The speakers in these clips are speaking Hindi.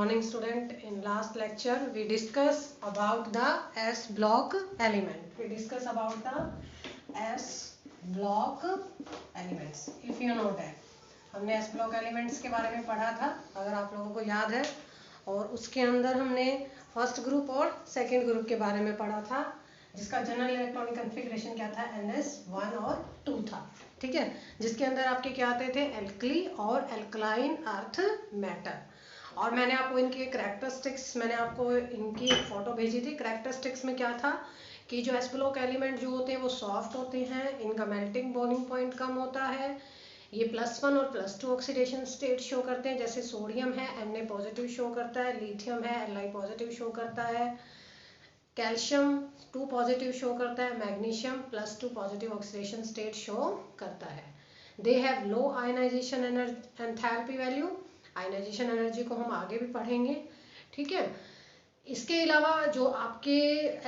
morning student. In last lecture we discuss about the S block element. We discuss about the S block elements. If you know that, हमने S block elements के बारे में पढ़ा था, अगर आप लोगों को याद है, और उसके अंदर हमने फर्स्ट ग्रुप और सेकंड ग्रुप के बारे में पढ़ा था, जिसका जनरल इलेक्ट्रॉनिक कन्फिग्रेशन क्या था, NS1 और 2 था. ठीक है, जिसके अंदर आपके क्या आते थे, एल्कली और एल्कलाइन अर्थ मैटर. और मैंने आपको इनके करैक्टरिस्टिक्स, मैंने आपको इनकी फोटो भेजी थी. करैक्टरिस्टिक्स में क्या था कि जो एस ब्लॉक एलिमेंट जो होते हैं वो सॉफ्ट होते हैं, इनका मेल्टिंग बॉइलिंग पॉइंट कम होता है, ये +1 और +2 ऑक्सीडेशन स्टेट शो करते हैं. जैसे सोडियम है Na पॉजिटिव शो करता है, लिथियम है Li पॉजिटिव शो करता है, कैल्शियम 2 पॉजिटिव शो करता है, magnesium +2 positive oxidation state show करता है. They have low ionization enthalpy value. Ionization energy को हम आगे भी पढ़ेंगे. ठीक है, इसके अलावा जो आपके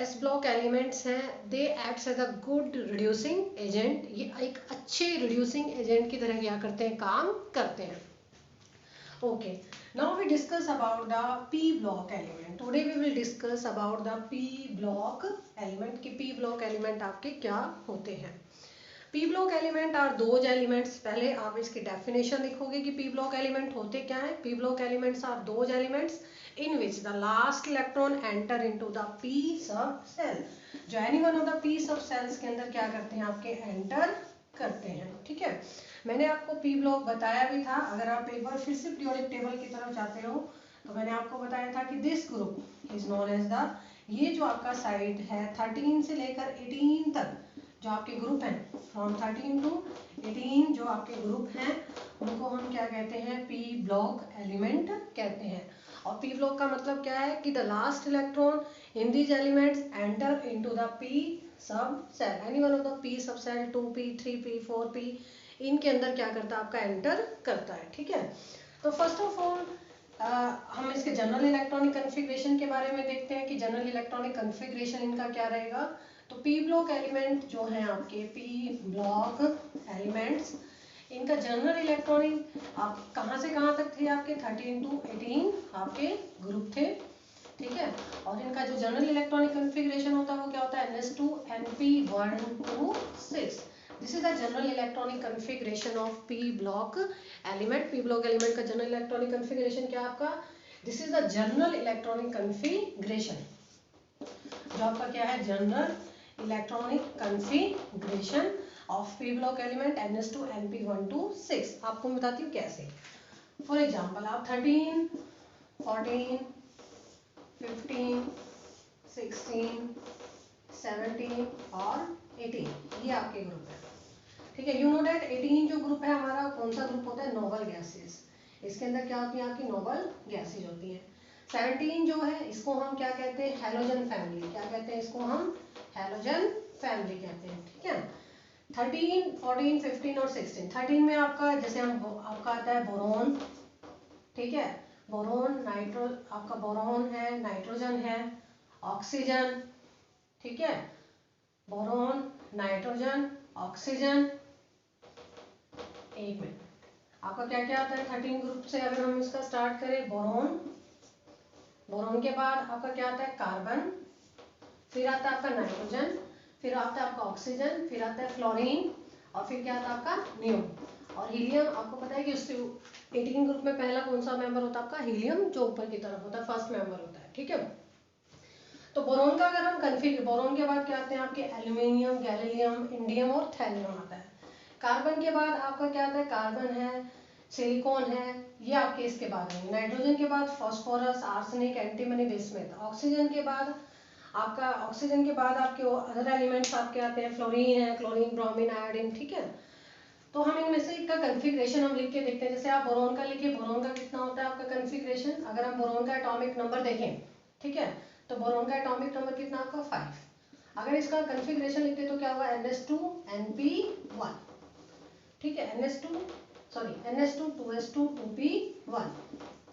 एस ब्लॉक एलिमेंट्स हैं, they acts as a good reducing agent. ये एक अच्छे रिड्यूसिंग एजेंट की तरह क्या करते हैं, काम करते हैं. Okay, now we discuss about the P block element. Today we will discuss about the P block element. कि पी ब्लॉक एलिमेंट आपके क्या होते हैं. P block element are those elements. पहले आप इसकी डेफिनेशन लिखोगे कि पी ब्लॉक एलिमेंट होते क्या है. P block elements are those elements in which the last electron enter into the p sub cell. जो any one of the p sub cells के अंदर क्या करते हैं, आपके enter करते हैं. ठीक है, मैंने आपको p ब्लॉक बताया भी था. अगर आप एक बार फिर से पीरियोडिक टेबल की तरफ जाते हो तो मैंने आपको बताया था कि this group is known as the, ये जो आपका साइड है 13 से लेकर 18 तक जो आपके ग्रुप हैं, फ्रॉम 13 टू 18 जो आपके ग्रुप हैं, उनको हम क्या कहते हैं, पी ब्लॉक एलिमेंट कहते हैं. और पी ब्लॉक का मतलब क्या है कि the last electron in these elements enter into the P sub shell. Any one of the P sub shell 2p 3p 4p इनके अंदर क्या करता है, आपका एंटर करता है. ठीक है, तो फर्स्ट ऑफ ऑल हम इसके जनरल इलेक्ट्रॉनिक कन्फिग्रेशन के बारे में देखते हैं कि जनरल इलेक्ट्रॉनिक कन्फिग्रेशन इनका क्या रहेगा. तो पी ब्लॉक एलिमेंट जो हैं आपके पी ब्लॉक एलिमेंट्स, इनका जनरल इलेक्ट्रॉनिक आप कहाँ से कहाँ तक थे, आपके 13 टू 18 आपके ग्रुप थे. ठीक है, और इनका जो जनरल इलेक्ट्रॉनिक कन्फिग्रेशन होता है वो क्या होता है, NS2 Np1 to 6. This is the general electronic configuration of P block element. P block element का जनरल इलेक्ट्रॉनिक कन्फिग्रेशन क्या आपका, this is the general electronic configuration. जो आपका क्या है, general electronic configuration of P block element NS2 Np1 to 6. आपको मैं बताती हूँ कैसे. फॉर एग्जाम्पल आप 13, 14, 15, 16, 17 और 18 ये आपके ग्रुप है. ठीक है, यू नो दैट 18 जो ग्रुप है हमारा, कौन सा ग्रुप होता है, नोबल गैसेस. इसके अंदर क्या होती है, आपकी नोबल गैसेज होती हैं. 17 जो है इसको हम क्या कहते हैं, हैलोजन फैमिली. क्या कहते हैं इसको हम, हैलोजन फैमिली कहते हैं. ठीक है, 13, 14, 15 और 16. 13 में आपका जैसे हम आपका आता है बोरोन. ठीक है, बोरोन नाइट्रो, आपका बोरोन है, नाइट्रोजन है, ऑक्सीजन. ठीक है, बोरोन नाइट्रोजन ऑक्सीजन. एक मिनट, आपका क्या क्या आता है 13 ग्रुप से. अगर हम इसका स्टार्ट करें, बोरोन, बोरोन के बाद आपका क्या आता है, कार्बन, फिर आता है आपका नाइट्रोजन, फिर आता है आपका ऑक्सीजन, फिर आता है फ्लोरीन, और फिर क्या आता है आपका नियोन और हीलियम. आपको पता है कि उससे 18 ग्रुप में पहला कौन सा मेंबर होता है, आपका हीलियम, जो ऊपर की तरफ होता है, फर्स्ट मेंबर होता है. ठीक है, तो बोरोन का अगर हम कन्फिग, बोरोन के बाद क्या आते हैं आपके, एल्यूमिनियम, गैलीलियम, इंडियम और थैलियम आता है. कार्बन के बाद आपका क्या आता है, कार्बन है, सिलिकॉन है, ये आपके इसके बाद है. नाइट्रोजन के बाद phosphorus, arsenic, antimony, bismuth. Oxygen के बाद आपका, ऑक्सीजन के बाद आपके अदर एलिमेंट्स आपके आते हैं, फ्लोरीन है, क्लोरीन, ब्रोमीन, आयोडीन. ठीक है, तो हम इनमें से एक का कन्फिग्रेशन हम लिख के देखते हैं. जैसे आप बोरोन का लिखिए, बोरोन का कितना होता है आपका कन्फिग्रेशन. अगर हम बोरोन का एटॉमिक नंबर देखें, ठीक है, तो बोरोन का एटॉमिक नंबर कितना आपका 5. अगर इसका कन्फिग्रेशन लिखते तो क्या होगा, NS2 Np1. ठीक है, NS2 2s2 2p1.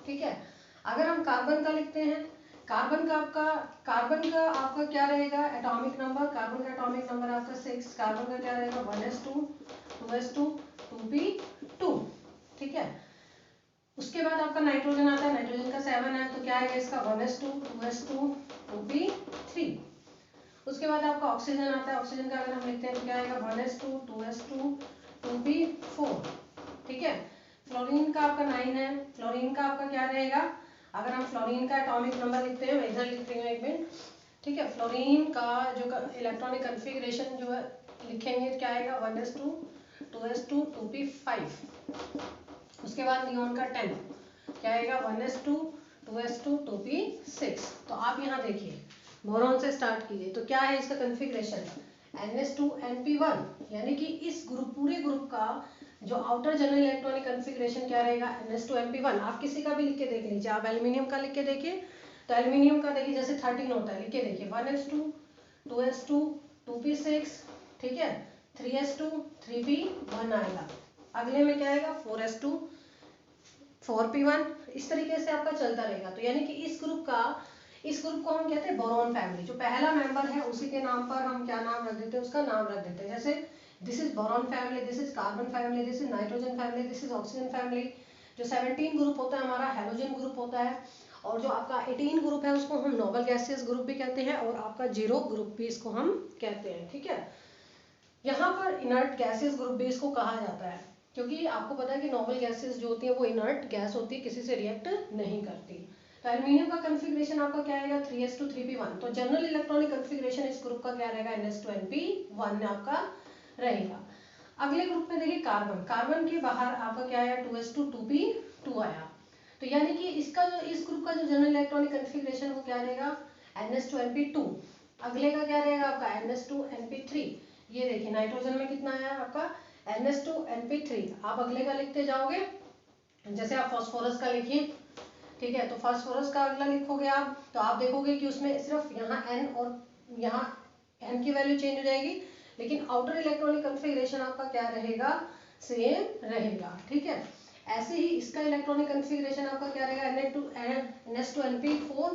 ठीक है, अगर हम कार्बन का लिखते हैं, कार्बन का आपका क्या रहेगा एटॉमिक नंबर, कार्बन का एटॉमिक नंबर आपका 6. कार्बन का क्या रहेगा 1s2 2s2 2p2. ठीक है, उसके बाद आपका नाइट्रोजन आता है, नाइट्रोजन का 7 है, तो क्या आएगा इसका 1s2 2s2 2p3। उसके बाद आपका ऑक्सीजन आता है, ऑक्सीजन का अगर हम लिखते हैं तो क्या आएगा 1s2 2s2 2p4। ठीक है। फ्लोरीन का आपका 9 है, फ्लोरीन का आपका क्या रहेगा, अगर हम फ्लोरीन का एटॉमिक नंबर लिखते हैं, मैं इधर लिखती हूँ एक मिनट। ठीक है, फ्लोरीन का जो इलेक्ट्रॉनिक कन्फिग्रेशन जो है लिखेंगे क्या आएगा 1s2 2s2 2p5। उसके बाद नियॉन का 10 क्या आएगा 1s2 2s2 2p6। तो आप यहाँ देखिए बोरॉन से स्टार्ट कीजिए तो क्या है इसका कन्फिग्रेशन ns2np1, यानी कि इस ग्रुप पूरे ग्रुप का जो आउटर जनरल इलेक्ट्रॉनिक कन्फिग्रेशन क्या रहेगा ns2np1। आप किसी का भी लिख के देख लीजिए, आप एल्यूमिनियम का लिख के देखिए तो एल्यूमिनियम का देखिए जैसे 13 होता है, लिख के देखिए 1s2 2s2 2p6। ठीक है, 3s2 3p1 आएगा। अगले में क्या आएगा 4s2 4p1। इस तरीके से आपका चलता रहेगा। तो यानी कि इस ग्रुप को हम कहते हैं बोरॉन फैमिली। जो पहला मेंबर है उसी के नाम पर हम क्या नाम रख देते हैं, उसका नाम रख देते हैं। जैसे this is boron family, this is carbon family, this is nitrogen family, this is oxygen family. जो 17 ग्रुप होता है हमारा हैलोजन ग्रुप होता है, और जो आपका 18 ग्रुप है उसको हम नोबल गैसियस ग्रुप भी कहते हैं, और आपका 0 ग्रुप भी इसको हम कहते हैं। ठीक है, यहाँ पर इनर्ट गैसियस ग्रुप भी इसको कहा जाता है, क्योंकि आपको पता है कि नोबल गैसेस जो होती है वो इनर्ट गैस होती है, किसी से रिएक्ट नहीं करती। तो एल्यूमिनियम का कन्फिग्रेशन आपका क्या आएगा 3s2 3p1। तो जनरल इलेक्ट्रॉनिक कन्फिग्रेशन इस ग्रुप का क्या रहेगा ns2np1 आपका रहेगा। अगले ग्रुप में देखिए कार्बन, कार्बन के बाहर आपका क्या आया 2s2 2p2 आया। तो यानी कि इस ग्रुप का जो जनरल इलेक्ट्रॉनिक कन्फिग्रेशन वो क्या रहेगा ns2np2। अगले का क्या रहेगा आपका ns2np3। ये देखिए नाइट्रोजन में कितना आया आपका ns2np3। आप अगले का लिखते जाओगे, जैसे आप फास्फोरस का लिखिए। ठीक है, तो फास्फोरस का अगला लिखोगे आप तो आप देखोगे कि उसमें सिर्फ यहाँ n और यहाँ n की वैल्यू चेंज हो जाएगी, लेकिन आउटर इलेक्ट्रॉनिक कन्फिग्रेशन आपका क्या रहेगा सेम रहेगा। ठीक है, ऐसे ही इसका इलेक्ट्रॉनिक कन्फिग्रेशन आपका क्या रहेगा ns2np4।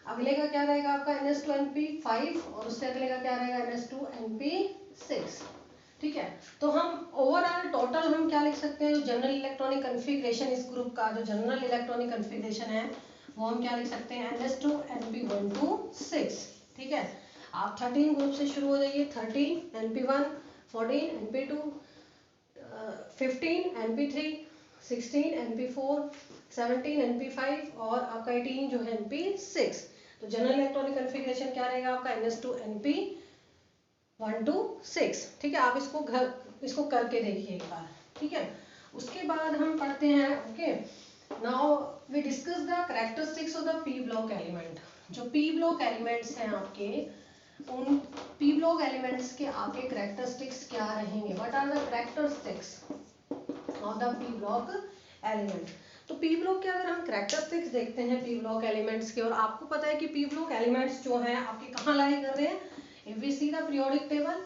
अगले का क्या रहेगा आपका ns2np5, और उससे अगले का क्या रहेगा ns2np6। ठीक है, तो हम ओवरऑल टोटल हम क्या लिख सकते हैं, जनरल इलेक्ट्रॉनिक कन्फिग्रेशन इस ग्रुप का जो जनरल इलेक्ट्रॉनिक कन्फिग्रेशन है वो हम क्या लिख सकते हैं ns2np1 to 6। ठीक है, आप 13 ग्रुप से शुरू हो जाइए, 13 np1, 14 np2, 15 np3, 16 np4, 17 np5 और आपका 18 जो है np6। तो जनरल इलेक्ट्रॉनिक कन्फिग्रेशन क्या रहेगा आपका ns2np1 to 6। ठीक है, आप इसको करके देखिए एक बार। ठीक है, उसके बाद हम पढ़ते हैं okay now we discuss the characteristics of the P block element. जो पी ब्लॉक एलिमेंट्स हैं आपके, उन पी ब्लॉक एलिमेंट्स के आपके कैरेक्टरिस्टिक्स क्या रहेंगे, what are the characteristics of the P block element. तो पी ब्लॉक के अगर हम कैरेक्टरिस्टिक्स देखते हैं पी ब्लॉक एलिमेंट्स के, और आपको पता है कि पी ब्लॉक एलिमेंट्स जो हैं आपके कहाँ लाई कर रहे हैं, if we see the periodic table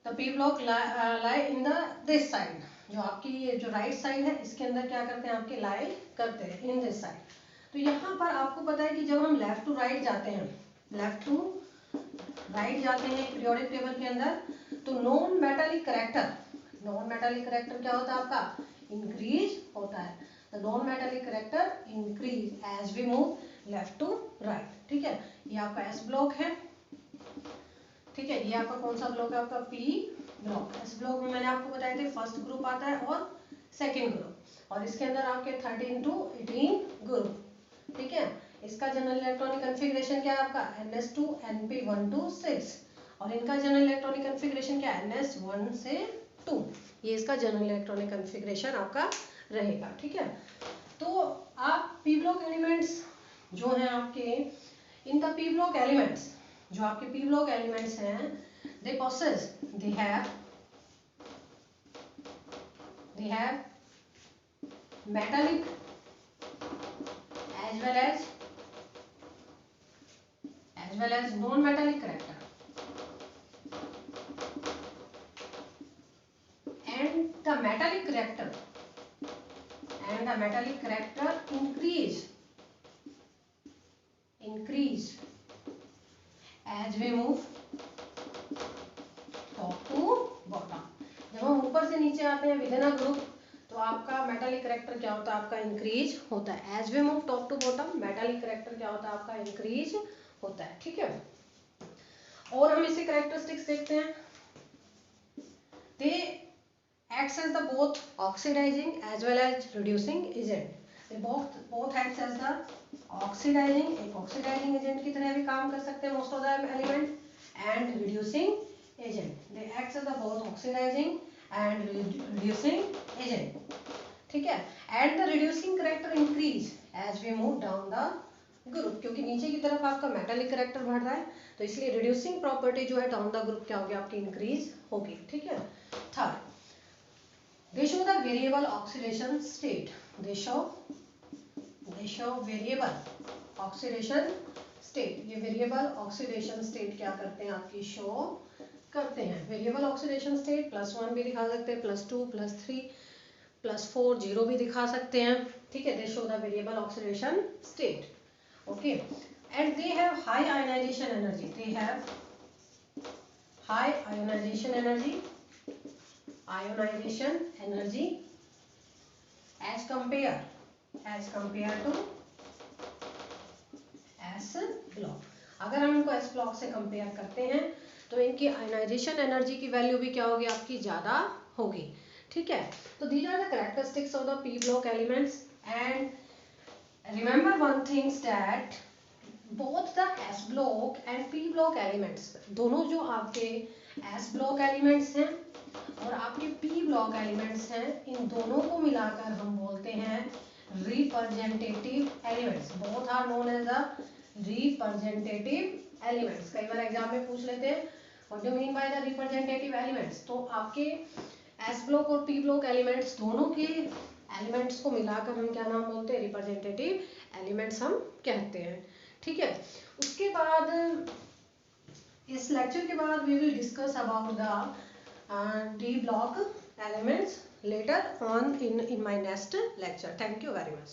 the P block lie in the this side. जो आपकी ये जो राइट साइड है इसके अंदर क्या करते हैं आपके लाई करते हैं इन दिस साइड। तो यहाँ पर आपको पता है कि जब हम लेफ्ट टू राइट जाते हैं, लेफ्ट टू राइट जाते हैं पीरियोडिक टेबल के अंदर, तो non metallic character, non metallic character क्या होता है आपका इंक्रीज होता है। The non metallic character increase as we move left to right. ठीक है, ये आपका एस ब्लॉक है। ठीक है, ये आपका कौन सा ब्लॉक है आपका पी ब्लॉक। इस ब्लॉक में मैंने आपको बताया थे फर्स्ट ग्रुप आता है और सेकंड ग्रुप, और इसके अंदर आपके 13 to 18 ग्रुप। ठीक है, इसका जनरल इलेक्ट्रॉनिक कन्फिग्रेशन क्या है आपका ns2np1 to 6, और इनका जनरल इलेक्ट्रॉनिक कन्फिग्रेशन क्या है ns1 से 2। ये इसका जनरल इलेक्ट्रॉनिक कन्फिग्रेशन आपका रहेगा। ठीक है, तो आप पी ब्लॉक एलिमेंट्स जो हैं आपके, इनका पी ब्लॉक एलिमेंट्स जो आपके पी ब्लॉक एलिमेंट्स हैं, they possess, they have metallic as well as non-metallic character, and the metallic character increase as we move top to bottom. जब हम ऊपर से नीचे आते हैं विद इन अ ग्रुप, तो आपका मेटालिक कैरेक्टर क्या होता है आपका इंक्रीज होता है। As we move top to bottom metallic metallic character क्या होता है आपका, इंक्रीज होता है, ठीक है। और हम इसे कैरेक्टरिस्टिक्स देखते हैं। दे acts as the both oxidizing as well as reducing agent. They both acts as the oxidizing, एक oxidizing agent की तरह भी काम कर सकते हैं most of the element, and reducing agent. They acts as the both oxidizing and reducing agent. ठीक है। And the reducing character increase as we move down the group, क्योंकि नीचे की तरफ आपका मेटालिक कैरेक्टर बढ़ रहा है, तो इसलिए रिड्यूसिंग प्रॉपर्टी जो है डाउन द ग्रुप क्या होगी आपकी, इंक्रीज होगी, ठीक है। Third, they show the variable oxidation state. They show variable oxidation state. ये variable oxidation state क्या करते हैं आपकी, show करते हैं। variable oxidation state +1 भी दिखा सकते हैं, +2, +3, +4, 0 भी दिखा सकते हैं, ठीक है। They show the variable oxidation state. Okay, and they have high ionization energy. They have high ionization energy as compared to S block. अगर हम इनको S block से कंपेयर करते हैं तो इनकी आयोनाइजेशन एनर्जी की वैल्यू भी क्या होगी आपकी, ज़्यादा होगी, ठीक है। तो these are the characteristics of the P block elements, and remember one thing that both the S block and P block elements, दोनों जो आपके S block elements हैं और आपके P block elements हैं, इन दोनों को मिलाकर हम बोलते हैं representative elements. Both are known as the representative elements. कई बार एग्जाम में पूछ लेते हैं what do mean by the representative elements, तो आपके S block और P block एलिमेंट्स दोनों के एलिमेंट्स को मिलाकर हम क्या नाम बोलते हैं, रिप्रेजेंटेटिव एलिमेंट्स हम कहते हैं, ठीक है। उसके बाद इस लेक्चर के बाद we will discuss about the D block elements later on in my next lecture. Thank you very much.